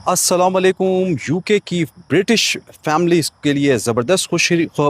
अस्सलाम वालेकुम। यूके की ब्रिटिश फैमिलीज़ के लिए ज़बरदस्त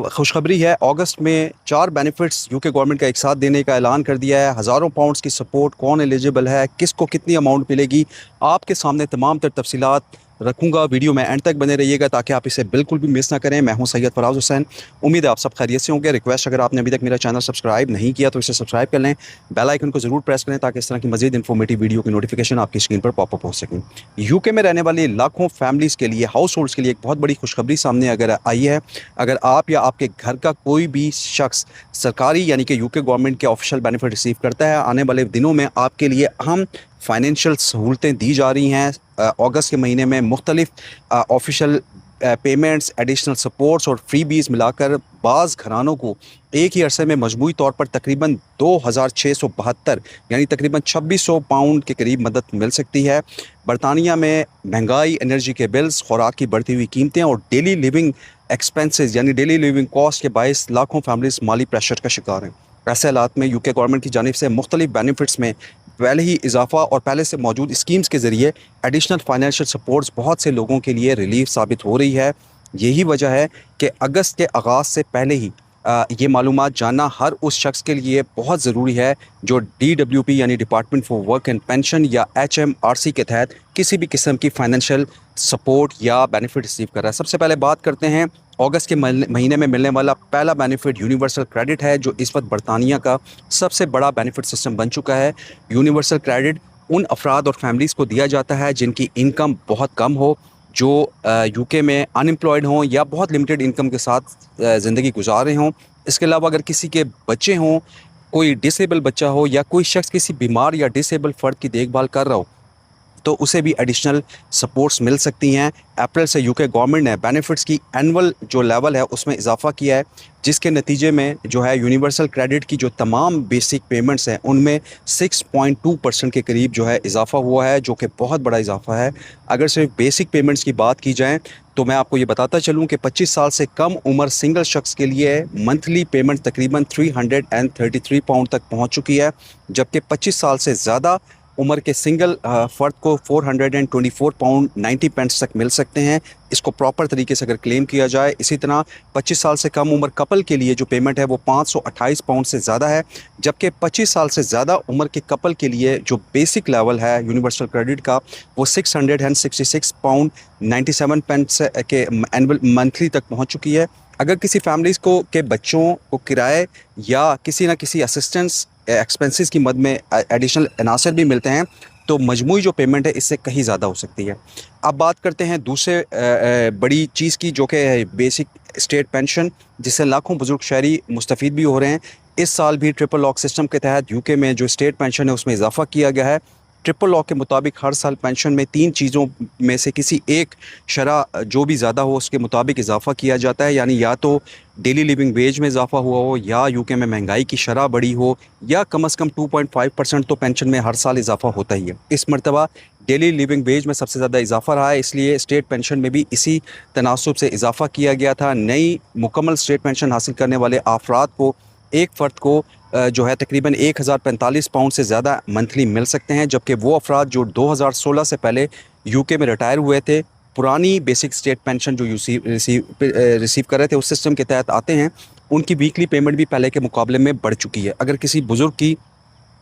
खुशखबरी है। अगस्त में 4 बेनिफिट्स यूके गवर्नमेंट का एक साथ देने का ऐलान कर दिया है। हज़ारों पाउंड्स की सपोर्ट, कौन एलिजिबल है, किसको कितनी अमाउंट मिलेगी, आपके सामने तमाम तर तफसीलात रखूँगा। वीडियो में एंड तक बने रहिएगा ताकि आप इसे बिल्कुल भी मिस ना करें। मैं हूँ सैयद फराज हुसैन। उम्मीद है आप सब खैरियत से होंगे। रिक्वेस्ट, अगर आपने अभी तक मेरा चैनल सब्सक्राइब नहीं किया तो इसे सब्सक्राइब कर लें, बेल आइकन को ज़रूर प्रेस करें ताकि इस तरह की मज़ीद इन्फॉर्मेटिव वीडियो की नोटिफिकेशन आपकी स्क्रीन पर पॉपअप हो सकें। यूके में रहने वाले लाखों फैमिलीज़ के लिए, हाउस होल्ड्स के लिए एक बहुत बड़ी खुशखबरी सामने अगर आई है। अगर आप या आपके घर का कोई भी शख्स सरकारी यानी कि यूके गवर्नमेंट के ऑफिशियल बेनिफिट रिसीव करता है, आने वाले दिनों में आपके लिए अहम फाइनेंशियल सहूलतें दी जा रही हैं। अगस्त के महीने में मुख्तलिफ ऑफिशियल पेमेंट्स, एडिशनल सपोर्ट्स और फ्रीबीज़ मिलाकर बाज़ घरानों को एक ही अरसे में मजमूई तौर पर तकरीबन 2672 यानी तकरीबन 2600 पाउंड के करीब मदद मिल सकती है। बरतानिया में महंगाई, एनर्जी के बिल्स, खुराक की बढ़ती हुई कीमतें और डेली लिविंग एक्सपेंसेस यानी डेली लिविंग कॉस्ट के बायस लाखों फैमिलीज माली प्रेशर का शिकार हैं। ऐसे हालात में यूके गवर्नमेंट की जानिब से मुख्तलिफ बेनिफिट्स में पहले ही इजाफा और पहले से मौजूद स्कीम्स के ज़रिए एडिशनल फाइनेंशियल सपोर्ट्स बहुत से लोगों के लिए रिलीफ साबित हो रही है। यही वजह है कि अगस्त के आगाज़ से पहले ही ये मालूमात जानना हर उस शख्स के लिए बहुत ज़रूरी है जो DWP यानी department for work and pension या HMRC के तहत किसी भी किस्म की फाइनेंशियल सपोर्ट या बेनिफिट रिसीव कर रहा है। सबसे पहले बात करते हैं अगस्त के महीने में मिलने वाला पहला बेनिफिट यूनिवर्सल क्रेडिट है, जो इस वक्त बरतानिया का सबसे बड़ा बेनिफिट सिस्टम बन चुका है। यूनिवर्सल क्रेडिट उन अफराद और फैमिलीज़ को दिया जाता है जिनकी इनकम बहुत कम हो, जो यूके में अनएम्प्लॉयड हों या बहुत लिमिटेड इनकम के साथ ज़िंदगी गुजार रहे हों। इसके अलावा अगर किसी के बच्चे हों, कोई डिसेबल बच्चा हो या कोई शख्स किसी बीमार या डिसेबल फ़र्द की देखभाल कर रहा हो, तो उसे भी एडिशनल सपोर्ट्स मिल सकती हैं। अप्रैल से यूके गवर्नमेंट ने बेनिफिट्स की एनुअल जो लेवल है उसमें इजाफा किया है, जिसके नतीजे में जो है यूनिवर्सल क्रेडिट की जो तमाम बेसिक पेमेंट्स हैं उनमें 6.2% के करीब जो है इजाफा हुआ है, जो कि बहुत बड़ा इजाफा है। अगर सिर्फ बेसिक पेमेंट्स की बात की जाए तो मैं आपको ये बताता चलूँ कि 25 साल से कम उम्र सिंगल शख्स के लिए मंथली पेमेंट तकरीबन 333 पाउंड तक पहुँच चुकी है, जबकि 25 साल से ज़्यादा उम्र के सिंगल फ़र्द को 424 पाउंड 90 पेंस तक मिल सकते हैं, इसको प्रॉपर तरीके से अगर क्लेम किया जाए। इसी तरह 25 साल से कम उम्र कपल के लिए जो पेमेंट है वो 528 पाउंड से ज़्यादा है, जबकि 25 साल से ज़्यादा उम्र के कपल के लिए जो बेसिक लेवल है यूनिवर्सल क्रेडिट का वो 666 पाउंड 97 पेंस के एनुअल मंथली तक पहुँच चुकी है। अगर किसी फैमिलीज़ को के बच्चों को किराए या किसी न किसी असिस्टेंस एक्सपेंसेस की मद में एडिशनल अनासर भी मिलते हैं तो मजमूई जो पेमेंट है इससे कहीं ज़्यादा हो सकती है। अब बात करते हैं दूसरे बड़ी चीज़ की, जो कि बेसिक स्टेट पेंशन, जिससे लाखों बुजुर्ग शहरी मुस्तफ़ीद भी हो रहे हैं। इस साल भी ट्रिपल लॉक सिस्टम के तहत यूके में जो स्टेट पेंशन है उसमें इजाफा किया गया है। ट्रिपल लॉक के मुताबिक हर साल पेंशन में 3 चीज़ों में से किसी एक शरह जो भी ज़्यादा हो उसके मुताबिक इजाफा किया जाता है, यानी या तो डेली लिविंग वेज में इजाफा हुआ हो, या यूके में महंगाई की शरह बढ़ी हो, या कम से कम 2.5% तो पेंशन में हर साल इजाफा होता ही है। इस मरतबा डेली लिविंग वेज में सबसे ज़्यादा इजाफा रहा है, इसलिए स्टेट पेंशन में भी इसी तनासुब से इजाफा किया गया था। नई मुकम्मल स्टेट पेंशन हासिल करने वाले अफराद को, एक फ़र्द को जो है तकरीबन 1045 पाउंड से ज़्यादा मंथली मिल सकते हैं, जबकि वो अफराद जो 2016 से पहले यूके में रिटायर हुए थे, पुरानी बेसिक स्टेट पेंशन जो रिसीव कर रहे थे उस सिस्टम के तहत आते हैं, उनकी वीकली पेमेंट भी पहले के मुकाबले में बढ़ चुकी है। अगर किसी बुज़ुर्ग की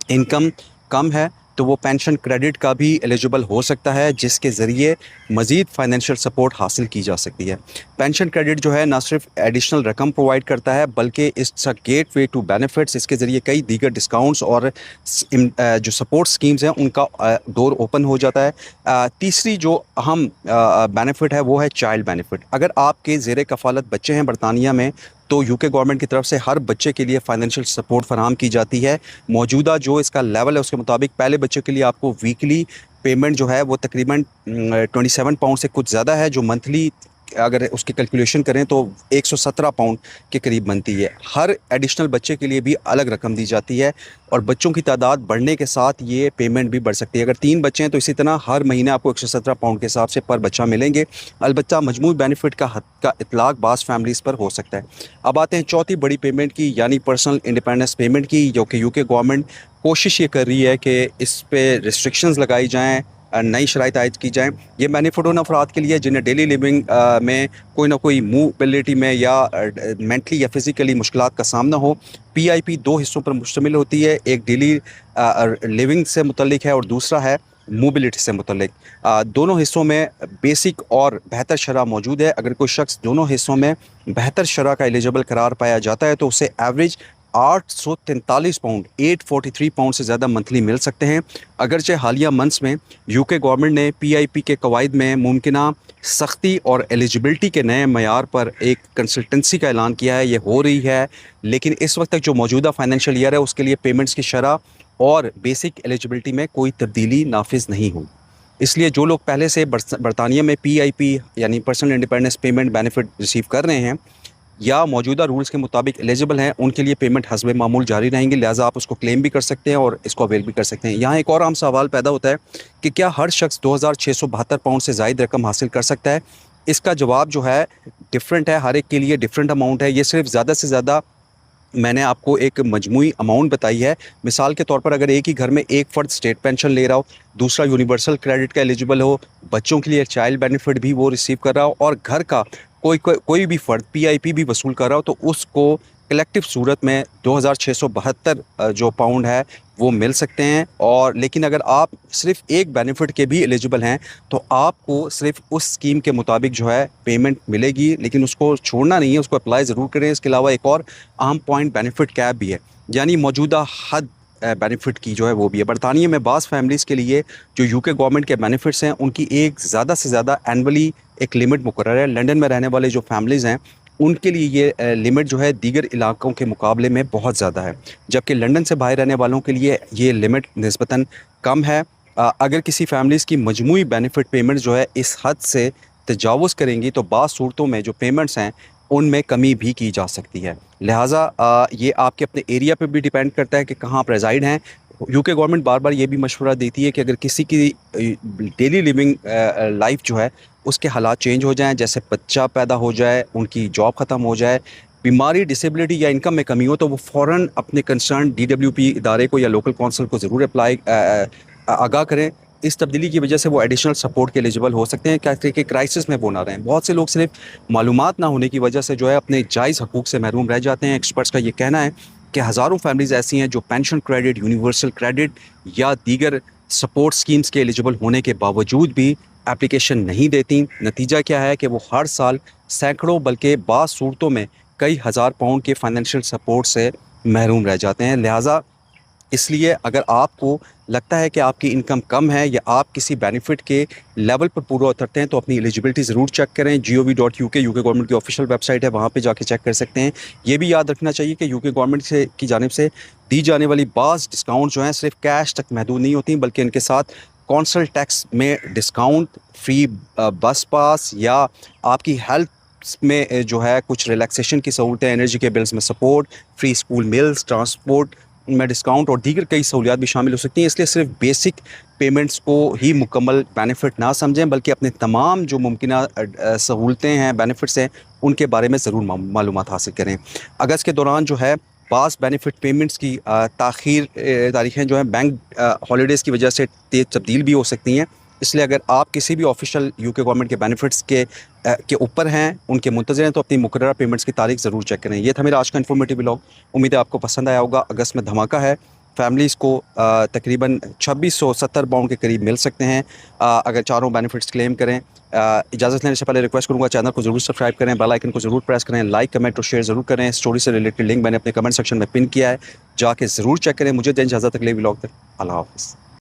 इनकम कम है तो वो पेंशन क्रेडिट का भी एलिजिबल हो सकता है, जिसके ज़रिए मज़ीद फाइनेंशियल सपोर्ट हासिल की जा सकती है। पेंशन क्रेडिट जो है ना सिर्फ एडिशनल रकम प्रोवाइड करता है बल्कि it's a gateway to benefits. इसके ज़रिए कई दीगर डिस्काउंट्स और जो सपोर्ट स्कीम्स हैं उनका डोर ओपन हो जाता है। तीसरी जो अहम बेनिफिट है वो है चाइल्ड बेनिफिट। अगर आपके ज़ेर कफ़ालत बच्चे हैं बरतानिया में तो यूके गवर्नमेंट की तरफ से हर बच्चे के लिए फाइनेंशियल सपोर्ट फराहम की जाती है। मौजूदा जो इसका लेवल है उसके मुताबिक पहले बच्चे के लिए आपको वीकली पेमेंट जो है वो तकरीबन 27 पाउंड से कुछ ज़्यादा है, जो मंथली अगर उसकी कैलकुलेशन करें तो 117 पाउंड के करीब बनती है। हर एडिशनल बच्चे के लिए भी अलग रकम दी जाती है और बच्चों की तादाद बढ़ने के साथ ये पेमेंट भी बढ़ सकती है। अगर 3 बच्चे हैं तो इसी तरह हर महीने आपको 117 पाउंड के हिसाब से पर बच्चा मिलेंगे। अलबत्ता मजमूई बेनिफिट का हद का इतलाक बाज़ फैमिलीज़ पर हो सकता है। अब आते हैं चौथी बड़ी पेमेंट की, यानी पर्सनल इंडिपेंडेंस पेमेंट की, जो कि यूके गवर्नमेंट कोशिश ये कर रही है कि इस पे रिस्ट्रिक्शंस लगाई जाएँ नई शराइत आयद की जाएँ। ये बेनिफिट उन अफराद के लिए जिन्हें डेली लिविंग में कोई ना कोई मूवबिलिटी में या मेंटली या फिज़िकली मुश्किलात का सामना हो। पीआईपी 2 हिस्सों पर मुश्तमिल होती है, एक डेली लिविंग से मुतल्लिक है और दूसरा है मोबिलिटी से मुतल्लिक। दोनों हिस्सों में बेसिक और बेहतर शरह मौजूद है। अगर कोई शख्स दोनों हिस्सों में बेहतर शरह का एलिजिबल करार पाया जाता है तो उसे एवरेज 843 पाउंड 843 पाउंड से ज़्यादा मंथली मिल सकते हैं। अगरचे हालिया मंथ्स में यूके गवर्नमेंट ने पीआईपी के कवायद में मुमकिना सख्ती और एलिजिबिलिटी के नए मयार पर एक कंसल्टेंसी का ऐलान किया है। ये हो रही है, लेकिन इस वक्त तक जो मौजूदा फाइनेंशियल ईयर है उसके लिए पेमेंट्स की शरह और बेसिक एलिजिबिलिटी में कोई तब्दीली नाफिज नहीं हुई। इसलिए जो लोग पहले से बरतानिया में पीआईपी यानी personal independence payment benefit receive कर रहे हैं या मौजूदा रूल्स के मुताबिक एलिजिबल हैं, उनके लिए पेमेंट हस्बे मामूल जारी रहेंगी। लिहाजा आप उसको क्लेम भी कर सकते हैं और इसको अवेल भी कर सकते हैं। यहाँ एक और आम सवाल पैदा होता है कि क्या हर शख्स 2672 पाउंड से ज़ायद रकम हासिल कर सकता है? इसका जवाब जो है डिफरेंट है, हर एक के लिए डिफरेंट अमाउंट है। ये सिर्फ ज़्यादा से ज़्यादा मैंने आपको एक मजमूई अमाउंट बताई है। मिसाल के तौर पर अगर एक ही घर में एक फ़र्द स्टेट पेंशन ले रहा हो, दूसरा यूनिवर्सल क्रेडिट का एलिजिबल हो, बच्चों के लिए चाइल्ड बेनिफिट भी वो रिसीव कर रहा हो और घर का कोई भी फ़र्द पीआईपी भी वसूल कर रहा हो, तो उसको कलेक्टिव सूरत में 2672 जो पाउंड है वो मिल सकते हैं। और लेकिन अगर आप सिर्फ एक बेनिफिट के भी एलिजिबल हैं तो आपको सिर्फ उस स्कीम के मुताबिक जो है पेमेंट मिलेगी, लेकिन उसको छोड़ना नहीं है, उसको अप्लाई ज़रूर करें। इसके अलावा एक और अहम पॉइंट बेनिफिट कैप भी है, यानी मौजूदा हद बेनिफिट की जो है वो भी है। बरतानिया में बाज़ फैमिलीज़ के लिए जो यूके गवर्नमेंट के बेनिफिट्स हैं उनकी एक ज़्यादा से ज़्यादा एनुअली एक लिमिट मुकर्रर है। लंदन में रहने वाले जो फैमिलीज़ हैं उनके लिए ये लिमिट जो है दीगर इलाकों के मुकाबले में बहुत ज़्यादा है, जबकि लंदन से बाहर रहने वालों के लिए ये लिमिट निस्बतन कम है। अगर किसी फैमिलीज़ की मजमूई बेनिफिट पेमेंट जो है इस हद से तजावुज़ करेंगी तो बाज़ सूरतों में जो पेमेंट्स हैं उनमें कमी भी की जा सकती है। लिहाजा ये आपके अपने एरिया पे भी डिपेंड करता है कि कहाँ आप रेज़ाइड हैं। यूके गवर्नमेंट बार बार ये भी मशवरा देती है कि अगर किसी की डेली लिविंग लाइफ जो है उसके हालात चेंज हो जाएं, जैसे बच्चा पैदा हो जाए, उनकी जॉब ख़त्म हो जाए, बीमारी, डिसेबिलिटी या इनकम में कमी हो, तो वो फ़ौरन अपने कंसर्न डीडब्ल्यूपी इदारे को या लोकल कौंसिल को ज़रूर आगाह करें। इस तब्दीली की वजह से वो एडिशनल सपोर्ट के एलिजिबल हो सकते हैं क्या कि क्राइसिस में वो ना रहें। बहुत से लोग सिर्फ मालूमात ना होने की वजह से जो है अपने जायज़ हकूक़ से महरूम रह जाते हैं। एक्सपर्ट्स का ये कहना है कि हज़ारों फैमिलीज़ ऐसी हैं जो पेंशन क्रेडिट, यूनिवर्सल क्रेडिट या दीगर सपोर्ट स्कीम्स के एलिजिबल होने के बावजूद भी एप्लीकेशन नहीं देती। नतीजा क्या है कि वो हर साल सैकड़ों बल्कि बाज़ सूरतों में कई हज़ार पाउंड के फाइनेंशियल सपोर्ट से महरूम रह जाते हैं। लिहाजा इसलिए अगर आपको लगता है कि आपकी इनकम कम है या आप किसी बेनिफिट के लेवल पर पूरा उतरते हैं तो अपनी एलिजिबिलिटी ज़रूर चेक करें। gov.uk यूके गवर्नमेंट की ऑफिशियल वेबसाइट है, वहाँ पे जाके चेक कर सकते हैं। ये भी याद रखना चाहिए कि यूके गवर्नमेंट से की जानिब से दी जाने वाली बाज़ डिस्काउंट जो हैं सिर्फ कैश तक महदूद नहीं होती, बल्कि इनके साथ कौंसल टैक्स में डिस्काउंट, फ्री बस पास या आपकी हेल्थ में जो है कुछ रिलैक्सेशन की सहूलतें, एनर्जी के बिल्स में support, free school meals, transport में डिस्काउंट और दीगर कई सहूलियात भी शामिल हो सकती हैं। इसलिए सिर्फ बेसिक पेमेंट्स को ही मुकम्मल बेनिफिट ना समझें, बल्कि अपने तमाम जो मुमकिना सहूलतें हैं, बेनिफिट्स हैं, उनके बारे में ज़रूर मालूमात हासिल करें। अगस्त के दौरान जो है बाज़ बेनिफिट पेमेंट्स की ताख़ीर तारीखें जो हैं बैंक हॉलीडेज़ की वजह से तेज़ तब्दील भी हो सकती हैं। इसलिए अगर आप किसी भी ऑफिशियल यूके गवर्नमेंट के बेनिफिट्स के ऊपर हैं, उनके मुंतज़िर हैं, तो अपनी मुकर्ररा पेमेंट्स की तारीख ज़रूर चेक करें। ये था मेरा आज का इन्फॉर्मेटिव व्लॉग। उम्मीद है आपको पसंद आया होगा। अगस्त में धमाका है, फैमिलीज़ को तकरीबन 2670 पाउंड के करीब मिल सकते हैं अगर चारों बेनिफिट्स क्लेम करें। इजाज़त लेने से पहले रिक्वेस्ट करूँगा चैनल को ज़रूर सब्सक्राइब करें, बेल आइकन को ज़रूर प्रेस करें, लाइक, कमेंट और शेयर ज़रूर करें। स्टोरी से रिलेटेड लिंक मैंने अपने कमेंट सेक्शन में पिन किया है, जाके ज़रूर चेक करें। मुझे दें इजाज़त, अगले व्लॉग तक। अल्लाह हाफ़िज़।